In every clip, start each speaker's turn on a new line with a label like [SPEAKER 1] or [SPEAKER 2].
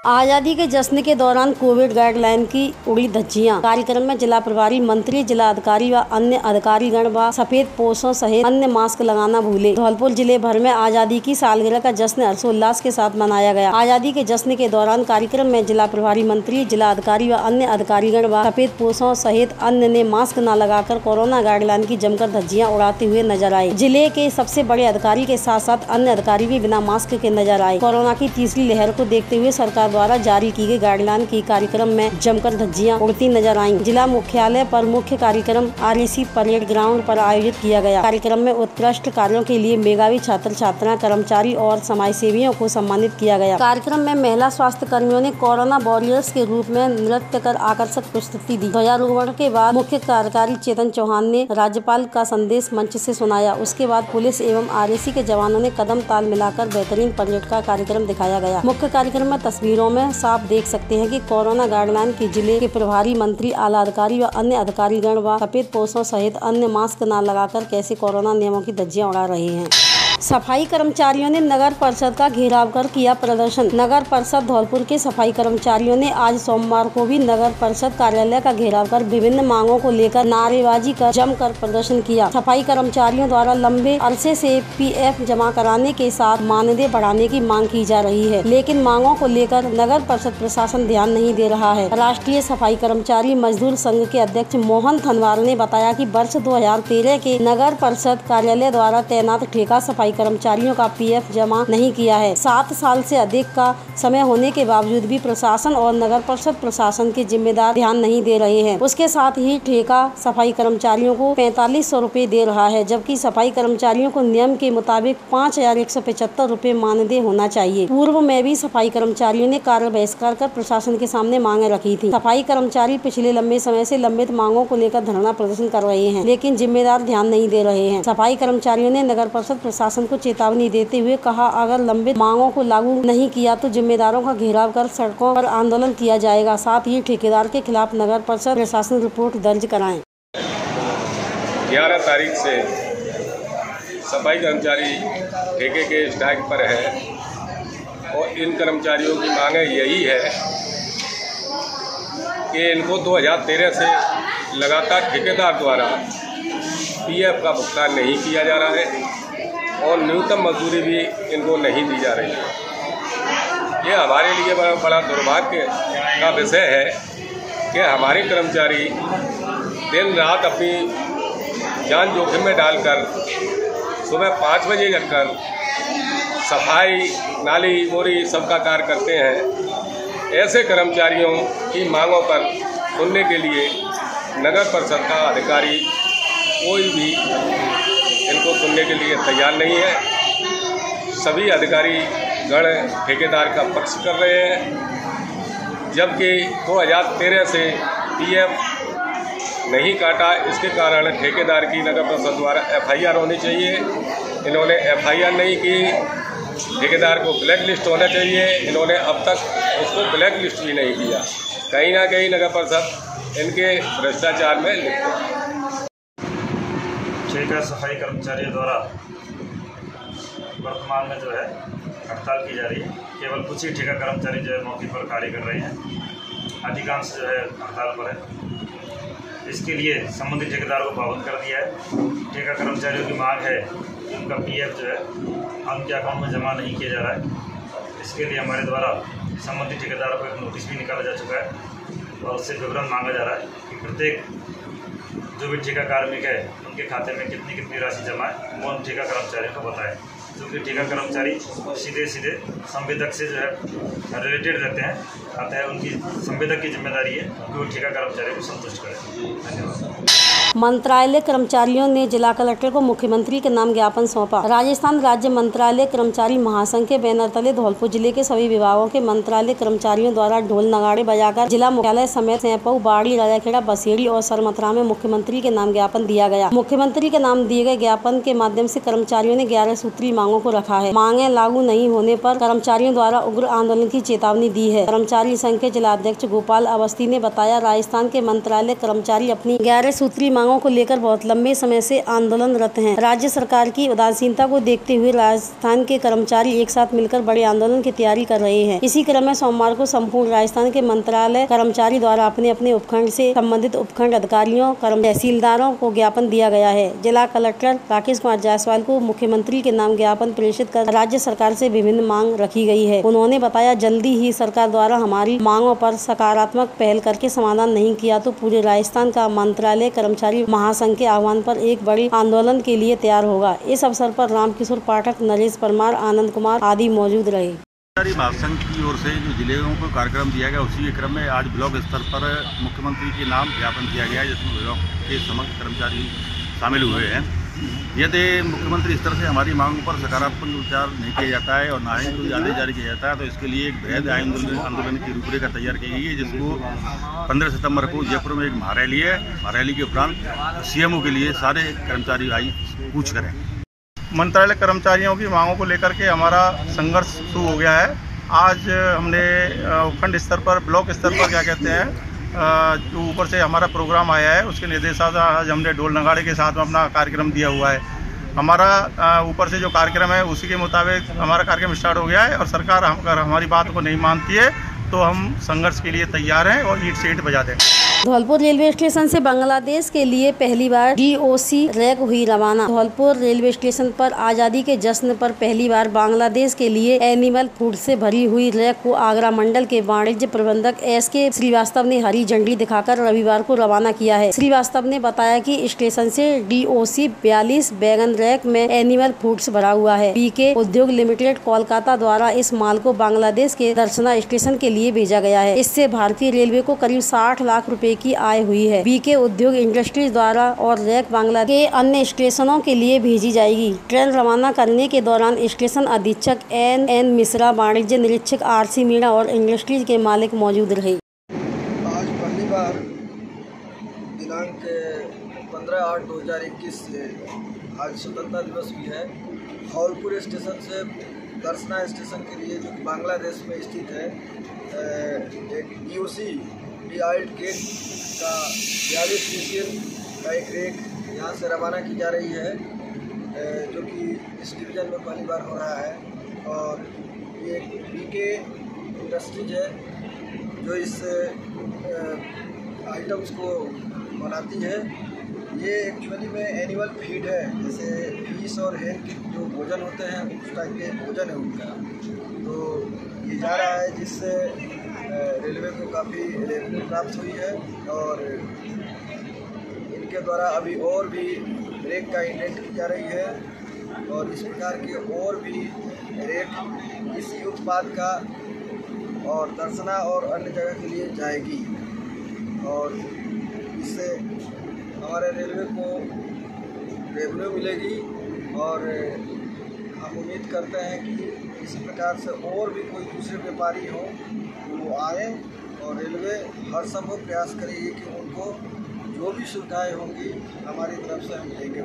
[SPEAKER 1] आज़ादी के जश्न के दौरान कोविड गाइडलाइन की उड़ी धज्जियां। कार्यक्रम में जिला प्रभारी मंत्री, जिला अधिकारी व अन्य अधिकारीगण व सफेद पोशों सहित अन्य मास्क लगाना भूले। धौलपुर जिले भर में आज़ादी की सालगिरह का जश्न हर्षोल्लास के साथ मनाया गया। आज़ादी के जश्न के दौरान कार्यक्रम में जिला प्रभारी मंत्री, जिला अधिकारी व अन्य अधिकारीगण व सफेद पोशों सहित अन्य ने मास्क न लगाकर कोरोना गाइडलाइन की जमकर धज्जियां उड़ाते हुए नजर आए। जिले के सबसे बड़े अधिकारी के साथ साथ अन्य अधिकारी भी बिना मास्क के नजर आए। कोरोना की तीसरी लहर को देखते हुए सरकार द्वारा जारी की गई गाइडलाइन की कार्यक्रम में जमकर धज्जियां उड़ती नजर आईं। जिला मुख्यालय पर मुख्य कार्यक्रम REC परेड ग्राउंड पर आयोजित किया गया। कार्यक्रम में उत्कृष्ट कार्यों के लिए मेधावी छात्र छात्राएं, कर्मचारी और समाज सेवियों को सम्मानित किया गया। कार्यक्रम में महिला स्वास्थ्य कर्मियों ने कोरोना वॉरियर्स के रूप में नृत्य कर आकर्षक प्रस्तुति दी। ध्वजारोहण के बाद मुख्य कार्यकारी चेतन चौहान ने राज्यपाल का संदेश मंच से सुनाया। उसके बाद पुलिस एवं REC के जवानों ने कदम ताल मिलाकर बेहतरीन परेड का कार्यक्रम दिखाया गया। मुख्य कार्यक्रम में तस्वीरों में साफ देख सकते हैं कि कोरोना गाइडलाइन की जिले के प्रभारी मंत्री, आला अधिकारी व अन्य अधिकारीगण व सफेद पोशों सहित अन्य मास्क न लगाकर कैसे कोरोना नियमों की धज्जियां उड़ा रहे हैं। सफाई कर्मचारियों ने नगर परिषद का घेराव कर किया प्रदर्शन। नगर परिषद धौलपुर के सफाई कर्मचारियों ने आज सोमवार को भी नगर परिषद कार्यालय का घेराव कर विभिन्न मांगों को लेकर नारेबाजी कर जमकर प्रदर्शन किया। सफाई कर्मचारियों द्वारा लंबे अरसे से PF जमा कराने के साथ मानदेय बढ़ाने की मांग की जा रही है, लेकिन मांगों को लेकर नगर परिषद प्रशासन ध्यान नहीं दे रहा है। राष्ट्रीय सफाई कर्मचारी मजदूर संघ के अध्यक्ष मोहन थनवार ने बताया कि वर्ष 2013 के नगर परिषद कार्यालय द्वारा तैनात ठेका सफाई कर्मचारियों का PF जमा नहीं किया है। 7 साल से अधिक का समय होने के बावजूद भी प्रशासन और नगर परिषद प्रशासन के जिम्मेदार ध्यान नहीं दे रहे हैं। उसके साथ ही ठेका सफाई कर्मचारियों को 4500 रुपए दे रहा है, जबकि सफाई कर्मचारियों को नियम के मुताबिक 5175 रुपए मानदेय होना चाहिए। पूर्व में भी सफाई कर्मचारियों ने कार्य बहिष्कार कर प्रशासन के सामने मांगे रखी थी। सफाई कर्मचारी पिछले लंबे समय से लंबित मांगों को लेकर धरना प्रदर्शन कर रहे हैं, लेकिन जिम्मेदार ध्यान नहीं दे रहे हैं। सफाई कर्मचारियों ने नगर परिषद प्रशासन को चेतावनी देते हुए कहा, अगर लंबित मांगों को लागू नहीं किया तो जिम्मेदारों का घेराव कर सड़कों पर आंदोलन किया जाएगा। साथ ही ठेकेदार के खिलाफ नगर परिषद प्रशासन रिपोर्ट दर्ज कराएं।
[SPEAKER 2] 11 तारीख से सफाई कर्मचारी ठेके के स्ट्राइक पर है और इन कर्मचारियों की मांगे यही है कि इनको 2013 से लगातार ठेकेदार द्वारा PF का भुगतान नहीं किया जा रहा है और न्यूनतम मजदूरी भी इनको नहीं दी जा रही है। ये हमारे लिए बड़ा दुर्भाग्य का विषय है कि हमारे कर्मचारी दिन रात अपनी जान जोखिम में डालकर सुबह 5 बजे जगकर सफाई, नाली, मोरी सबका कार्य करते हैं। ऐसे कर्मचारियों की मांगों पर सुनने के लिए नगर परिषद का अधिकारी कोई भी इनको सुनने के लिए तैयार नहीं है। सभी अधिकारी गण ठेकेदार का पक्ष कर रहे हैं, जबकि 2013 से PF नहीं काटा। इसके कारण ठेकेदार की नगर परिषद द्वारा FIR होनी चाहिए। इन्होंने FIR नहीं की। ठेकेदार को ब्लैक लिस्ट होना चाहिए। इन्होंने अब तक उसको ब्लैक लिस्ट भी नहीं किया। कहीं ना कहीं नगर परिषद इनके भ्रष्टाचार में लिप्त है।
[SPEAKER 3] ठेका सफाई कर्मचारियों द्वारा वर्तमान में जो है हड़ताल की जा रही है। केवल कुछ ही ठेका कर्मचारी जो है मौके पर कार्य कर रहे हैं, अधिकांश जो है हड़ताल पर है। इसके लिए संबंधित ठेकेदार को पाबंद कर दिया है। ठेका कर्मचारियों की मांग है कि उनका PF जो है उनके अकाउंट में जमा नहीं किया जा रहा है। इसके लिए हमारे द्वारा संबंधित ठेकेदारों को एक नोटिस भी निकाला जा चुका है और उससे विवरण मांगा जा रहा है कि प्रत्येक जो भी ठेका कार्मिक है उनके खाते में कितनी कितनी राशि जमा है वो उन ठेका कर्मचारियों को बताएं, क्योंकि ठेका कर्मचारी सीधे संवेदक से जो है रिलेटेड रहते हैं। अतः उनकी संवेदक की जिम्मेदारी है कि वो ठेका कर्मचारी को संतुष्ट करें। धन्यवाद।
[SPEAKER 1] मंत्रालय कर्मचारियों ने जिला कलेक्टर को मुख्यमंत्री के नाम ज्ञापन सौंपा। राजस्थान राज्य मंत्रालय कर्मचारी महासंघ के बैनर तले धौलपुर जिले के सभी विभागों के मंत्रालय कर्मचारियों द्वारा ढोल नगाड़े बजाकर जिला मुख्यालय समेत सैंपऊ, बाड़ी, राजाखेड़ा, बसेड़ी और सरमथरा में मुख्यमंत्री के नाम ज्ञापन दिया गया। मुख्यमंत्री के नाम दिए गए ज्ञापन के माध्यम से कर्मचारियों ने 11 सूत्री मांगों को रखा है। मांगे लागू नहीं होने पर कर्मचारियों द्वारा उग्र आंदोलन की चेतावनी दी है। कर्मचारी संघ के जिला अध्यक्ष गोपाल अवस्थी ने बताया, राजस्थान के मंत्रालय कर्मचारी अपनी 11 सूत्री मांगों को लेकर बहुत लंबे समय से आंदोलनरत हैं। राज्य सरकार की उदासीनता को देखते हुए राजस्थान के कर्मचारी एक साथ मिलकर बड़े आंदोलन की तैयारी कर रहे हैं। इसी क्रम में सोमवार को संपूर्ण राजस्थान के मंत्रालय कर्मचारी द्वारा अपने अपने उपखंड से संबंधित उपखंड अधिकारियों तहसीलदारों को ज्ञापन दिया गया है। जिला कलेक्टर राकेश कुमार जायसवाल को मुख्यमंत्री के नाम ज्ञापन प्रेषित कर राज्य सरकार से विभिन्न मांग रखी गई है। उन्होंने बताया, जल्दी ही सरकार द्वारा हमारी मांगों पर सकारात्मक पहल करके समाधान नहीं किया तो पूरे राजस्थान का मंत्रालय कर्मचारी महासंघ के आह्वान पर एक बड़े आंदोलन के लिए तैयार होगा। इस अवसर पर रामकिशोर पाठक, नरेश परमार, आनंद कुमार आदि मौजूद रहे।
[SPEAKER 4] कर्मचारी महासंघ की ओर से जो जिले को कार्यक्रम दिया गया, उसी के क्रम में आज ब्लॉक स्तर पर मुख्यमंत्री के नाम ज्ञापन दिया गया है, जिसमें ब्लॉक के समस्त कर्मचारी शामिल हुए हैं। यदि मुख्यमंत्री स्तर से हमारी मांगों पर सकारात्मक विचार नहीं किया जाता है और ना ही कोई आदेश जारी किया जाता है, तो इसके लिए एक बृहद आंदोलन की रूपरेखा तैयार की गई है, जिसको 15 सितंबर को जयपुर में एक महारैली है। महारैली के उपरांत सीएमओ के लिए सारे कर्मचारी आई कूच करें।
[SPEAKER 5] मंत्रालय कर्मचारियों की मांगों को लेकर के हमारा संघर्ष शुरू हो गया है। आज हमने उपखंड स्तर पर, ब्लॉक स्तर पर क्या कहते हैं, जो ऊपर से हमारा प्रोग्राम आया है, उसके निर्देशानुसार आज हमने ढोल नगाड़े के साथ में अपना कार्यक्रम दिया हुआ है। हमारा ऊपर से जो कार्यक्रम है उसी के मुताबिक हमारा कार्यक्रम स्टार्ट हो गया है और सरकार अगर हमारी बात को नहीं मानती है तो हम संघर्ष के लिए तैयार हैं और ईंट से ईंट बजा देंगे।
[SPEAKER 1] धौलपुर रेलवे स्टेशन से बांग्लादेश के लिए पहली बार DOC रैक हुई रवाना। धौलपुर रेलवे स्टेशन पर आजादी के जश्न पर पहली बार बांग्लादेश के लिए एनिमल फूड से भरी हुई रैक को आगरा मंडल के वाणिज्य प्रबंधक SK श्रीवास्तव ने हरी झंडी दिखाकर रविवार को रवाना किया है। श्रीवास्तव ने बताया कि स्टेशन से DOC 42 बैगन रैक में एनिमल फूड्स भरा हुआ है। BK उद्योग लिमिटेड कोलकाता द्वारा इस माल को बांग्लादेश के दर्शना स्टेशन के लिए भेजा गया है। इससे भारतीय रेलवे को करीब 60 लाख रुपए की आय हुई है। BK उद्योग इंडस्ट्रीज द्वारा और रैक बांग्लादेश के अन्य स्टेशनों के लिए भेजी जाएगी। ट्रेन रवाना करने के दौरान स्टेशन अधीक्षक NN मिश्रा, वाणिज्य निरीक्षक RC मीणा और इंडस्ट्रीज के मालिक मौजूद रहे।
[SPEAKER 6] आज पहली बार दिनांक 15/8/2021 से आज स्वतंत्रता दिवस भी है। धौलपुर स्टेशन से दर्शना स्टेशन के लिए, जो बांग्लादेश में स्थित है, एक DOC डिआइल्ड केक का 42 सीसीएल का एक रेक यहाँ से रवाना की जा रही है, जो कि इस डिवीज़न में पहली बार हो रहा है। और ये BK इंडस्ट्रीज है जो इस आइटम्स को बनाती है। ये एक्चुअली में एनिमल फीड है, जैसे फिश और हेन के जो भोजन होते हैं उस टाइप के भोजन है उनका। तो ये जा रहा है, जिससे रेलवे को काफ़ी रेवेन्यू प्राप्त हुई है और इनके द्वारा अभी और भी रेक का इंडेंट की जा रही है और इस प्रकार के और भी रेक इसी उत्पाद का और दर्शना और अन्य जगह के लिए जाएगी और इससे हमारे रेलवे को रेवेन्यू मिलेगी और हम उम्मीद करते हैं कि इसी प्रकार से और भी कोई दूसरे व्यापारी हो वो आए और रेलवे हर संभव प्रयास करेगी कि उनको जो भी सुविधाएं होंगी हमारी तरफ से हम देंगे।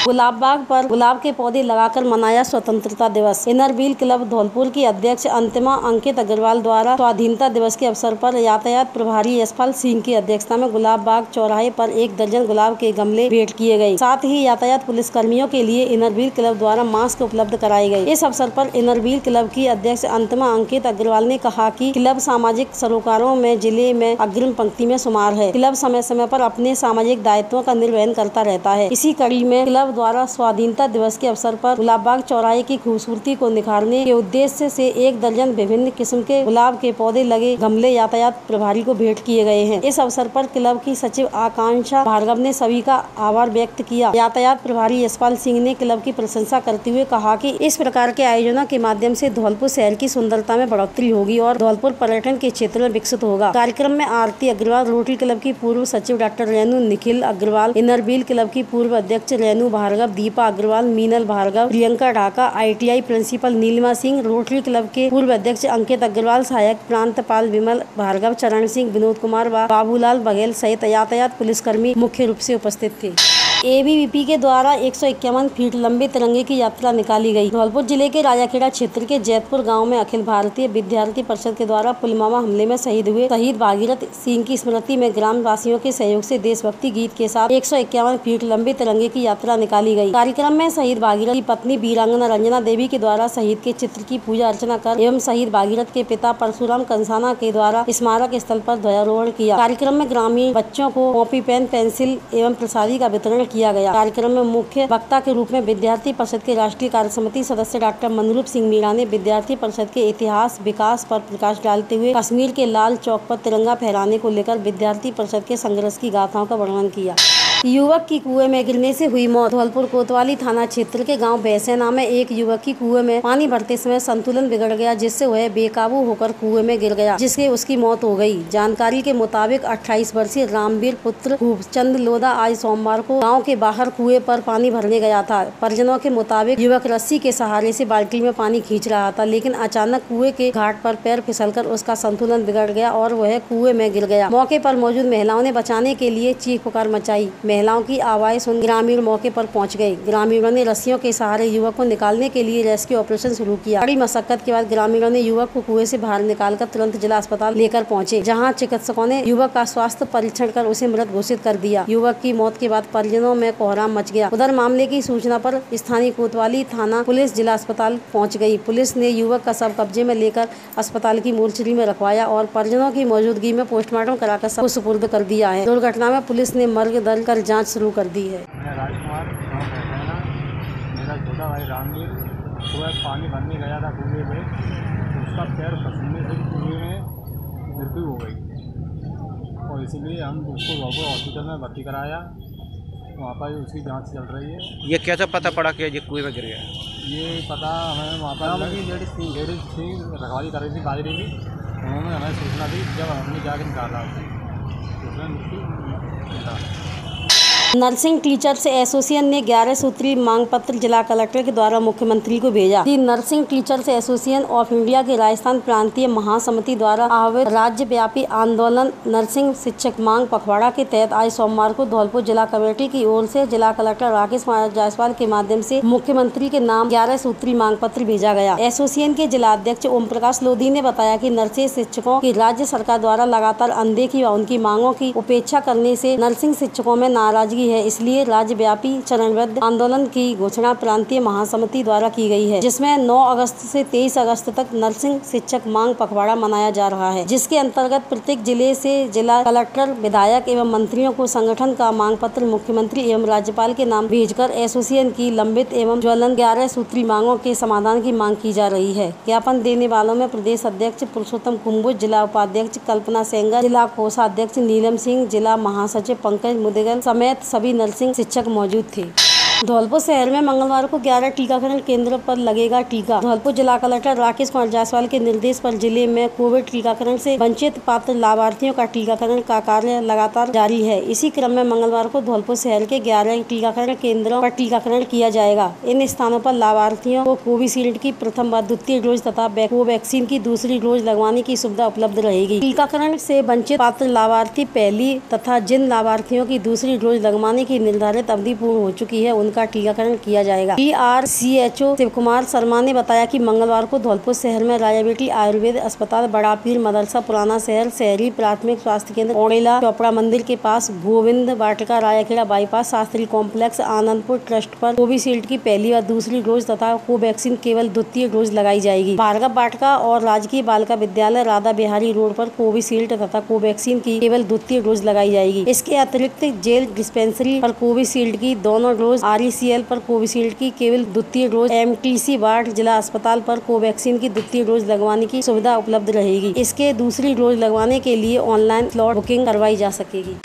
[SPEAKER 1] गुलाब बाग पर गुलाब के पौधे लगाकर मनाया स्वतंत्रता दिवस। इनर व्हील क्लब धौलपुर की अध्यक्ष अंतिमा अंकित अग्रवाल द्वारा स्वाधीनता दिवस के अवसर पर यातायात प्रभारी यशपाल सिंह की अध्यक्षता में गुलाब बाग चौराहे पर 1 दर्जन गुलाब के गमले भेंट किए गए। साथ ही यातायात पुलिस कर्मियों के लिए इनर व्हील क्लब द्वारा मास्क उपलब्ध कराए गए। इस अवसर पर इनर व्हील क्लब की अध्यक्ष अंतिमा अंकित अग्रवाल ने कहा कि क्लब सामाजिक सरोकारों में जिले में अग्रिम पंक्ति में शुमार है। क्लब समय समय पर अपने सामाजिक दायित्वों का निर्वहन करता रहता है। इसी कड़ी में क्लब द्वारा स्वाधीनता दिवस के अवसर पर गुलाब बाग चौराहे की खूबसूरती को निखारने के उद्देश्य से 1 दर्जन विभिन्न किस्म के गुलाब के पौधे लगे गमले यातायात प्रभारी को भेंट किए गए हैं। इस अवसर पर क्लब की सचिव आकांक्षा भार्गव ने सभी का आभार व्यक्त किया। यातायात प्रभारी यशपाल सिंह ने क्लब की प्रशंसा करते हुए कहा कि इस प्रकार के आयोजनों के माध्यम से धौलपुर शहर की सुंदरता में बढ़ोतरी होगी और धौलपुर पर्यटन के क्षेत्र में विकसित होगा। कार्यक्रम में आरती अग्रवाल, रोटरी क्लब की पूर्व सचिव doctor Renu Nikhil Agarwal, inner wheel club की पूर्व अध्यक्ष Renu Bhargava, Deepa Agarwal, Meenal Bhargava, Priyanka Dhaka, ITI principal Neelima Singh, rotary club के पूर्व अध्यक्ष अंकित अग्रवाल, सहायक प्रांतपाल विमल भार्गव, चरण सिंह, विनोद कुमार व बाबूलाल बघेल सहित यातायात पुलिसकर्मी मुख्य रूप से उपस्थित थे। एबीवीपी के द्वारा 151 फीट लंबे तिरंगे की यात्रा निकाली गई। धौलपुर जिले के राजाखेड़ा क्षेत्र के जैतपुर गांव में अखिल भारतीय विद्यार्थी परिषद के द्वारा पुलवामा हमले में शहीद हुए शहीद भागीरथ सिंह की स्मृति में ग्राम वासियों के सहयोग से देशभक्ति गीत के साथ 151 फीट लंबे तिरंगे की यात्रा निकाली गई। कार्यक्रम में शहीद भागीरथ की पत्नी वीरांगना रंजना देवी के द्वारा शहीद के चित्र की पूजा अर्चना कर एवं शहीद भागीरथ के पिता परशुराम कंसाना के द्वारा स्मारक स्थल पर ध्वजारोहण किया। कार्यक्रम में ग्रामीण बच्चों को कॉपी पेन पेंसिल एवं प्रसादी का वितरण किया गया। कार्यक्रम में मुख्य वक्ता के रूप में विद्यार्थी परिषद के राष्ट्रीय कार्य समिति सदस्य डॉक्टर मनरूप सिंह मीणा ने विद्यार्थी परिषद के इतिहास विकास पर प्रकाश डालते हुए कश्मीर के लाल चौक पर तिरंगा फहराने को लेकर विद्यार्थी परिषद के संघर्ष की गाथाओं का वर्णन किया। युवक की कुएं में गिरने से हुई मौत। धौलपुर कोतवाली थाना क्षेत्र के गांव भैसेना में एक युवक की कुएं में पानी भरते समय संतुलन बिगड़ गया, जिससे वह बेकाबू होकर कुएं में गिर गया, जिससे उसकी मौत हो गई। जानकारी के मुताबिक 28 वर्षीय रामवीर पुत्र खूबचंद लोधा आज सोमवार को गाँव के बाहर कुएं पर पानी भरने गया था। परिजनों के मुताबिक युवक रस्सी के सहारे से बाल्टी में पानी खींच रहा था, लेकिन अचानक कुएं के घाट पर पैर फिसलकर उसका संतुलन बिगड़ गया और वह कुएं में गिर गया। मौके पर मौजूद महिलाओं ने बचाने के लिए चीख पुकार मचाई। महिलाओं की आवाज़ सुन ग्रामीण मौके पर पहुंच गए। ग्रामीणों ने रस्सियों के सहारे युवक को निकालने के लिए रेस्क्यू ऑपरेशन शुरू किया। बड़ी मशक्कत के बाद ग्रामीणों ने युवक को कुएं से बाहर निकालकर तुरंत जिला अस्पताल लेकर पहुंचे, जहां चिकित्सकों ने युवक का स्वास्थ्य परीक्षण कर उसे मृत घोषित कर दिया। युवक की मौत के बाद परिजनों में कोहराम मच गया। उधर मामले की सूचना पर स्थानीय कोतवाली थाना पुलिस जिला अस्पताल पहुँच गयी। पुलिस ने युवक का शव कब्जे में लेकर अस्पताल की मोर्चरी में रखवाया और परिजनों की मौजूदगी में पोस्टमार्टम कराकर शव को सुपुर्द कर दिया है। दुर्घटना में पुलिस ने मर्ग दर्ज कर जाँच शुरू कर दी है।
[SPEAKER 7] मैं राजकुमार गाँव भैसेना, मेरा छोटा भाई रामवीर सुबह पानी भरने गया था कुएं में, उसका पैर फंसने से कुएं में मृत्यु हो गई और इसीलिए हम उसको भोपाल हॉस्पिटल में भर्ती कराया। वहाँ पर उसकी जांच चल रही है।
[SPEAKER 8] ये कैसे पता पड़ा कि ये कुएं में गिर गया?
[SPEAKER 7] ये पता हमें वहाँ पर लेडीज थी रखवाली कर रही थी बाजरी की, उन्होंने हमें सूचना दी। जब हमने जाकर निकाला उसमें मृत्यु।
[SPEAKER 1] नर्सिंग टीचर्स एसोसिएशन ने 11 सूत्री मांग पत्र जिला कलेक्टर के द्वारा मुख्यमंत्री को भेजा। Nursing teachers association of India के राजस्थान प्रांतीय महासमिति द्वारा आह्वान राज्यव्यापी आंदोलन नर्सिंग शिक्षक मांग पखवाड़ा के तहत आज सोमवार को धौलपुर जिला कमेटी की ओर से जिला कलेक्टर राकेश जायसवाल के माध्यम से मुख्यमंत्री के नाम 11 सूत्री मांग पत्र भेजा गया। एसोसिएशन के जिला अध्यक्ष ओम प्रकाश लोधी ने बताया कि नर्सिंग शिक्षकों की राज्य सरकार द्वारा लगातार अनदेखी व उनकी मांगों की उपेक्षा करने से नर्सिंग शिक्षकों में नाराजगी है, इसलिए राज्यव्यापी चरणबद्ध आंदोलन की घोषणा प्रांतीय महासमिति द्वारा की गई है, जिसमें 9 अगस्त से 23 अगस्त तक नर्सिंग शिक्षक मांग पखवाड़ा मनाया जा रहा है, जिसके अंतर्गत प्रत्येक जिले से जिला कलेक्टर विधायक एवं मंत्रियों को संगठन का मांग पत्र मुख्यमंत्री एवं राज्यपाल के नाम भेजकर एसोसिएशन की लंबित एवं ज्वलन 11 सूत्री मांगों के समाधान की मांग की जा रही है। ज्ञापन देने वालों में प्रदेश अध्यक्ष पुरुषोत्तम कुंभुज, जिला उपाध्यक्ष कल्पना सेंगर, जिला कोषाध्यक्ष नीलम सिंह, जिला महासचिव पंकज मुदगल समेत सभी नर्सिंग शिक्षक मौजूद थे। धौलपुर शहर में मंगलवार को 11 टीकाकरण केंद्रों पर लगेगा टीका। धौलपुर जिला कलेक्टर राकेश जायसवाल के निर्देश पर जिले में कोविड टीकाकरण से वंचित पात्र लाभार्थियों का टीकाकरण का कार्य लगातार जारी है। इसी क्रम में मंगलवार को धौलपुर शहर के 11 टीकाकरण केंद्रों पर टीकाकरण किया जाएगा। इन स्थानों पर लाभार्थियों को कोविशील्ड की प्रथम व द्वितीय डोज तथा कोवैक्सीन की दूसरी डोज लगवाने की सुविधा उपलब्ध रहेगी। टीकाकरण से वंचित पात्र लाभार्थी पहली तथा जिन लाभार्थियों की दूसरी डोज लगवाने की निर्धारित अवधि पूर्ण हो चुकी है उनका टीकाकरण किया जाएगा। DRCHO शिव कुमार शर्मा ने बताया कि मंगलवार को धौलपुर शहर में राजा बेटी आयुर्वेद अस्पताल, बड़ा पीर मदरसा, पुराना शहर, शहरी प्राथमिक स्वास्थ्य केंद्र ओड़ेला, चोपड़ा मंदिर के पास, Govind Vatika, Rajakhera bypass, Shastri complex, Anandpur trust पर कोविशील्ड की पहली व दूसरी डोज तथा कोवैक्सीन केवल द्वितीय डोज लगाई जाएगी। भार्गव वाटिका और राजकीय बालिका विद्यालय राधा बिहारी रोड पर कोविशील्ड तथा कोवैक्सीन की केवल द्वितीय डोज लगाई जाएगी। इसके अतिरिक्त जेल डिस्पेंसरी पर कोविशील्ड की दोनों डोज, RECL पर कोविशील्ड की केवल द्वितीय डोज, MTC वार्ड जिला अस्पताल पर कोवैक्सीन की द्वितीय डोज लगवाने की सुविधा उपलब्ध रहेगी। इसके दूसरी डोज लगवाने के लिए ऑनलाइन स्लॉट बुकिंग करवाई जा सकेगी।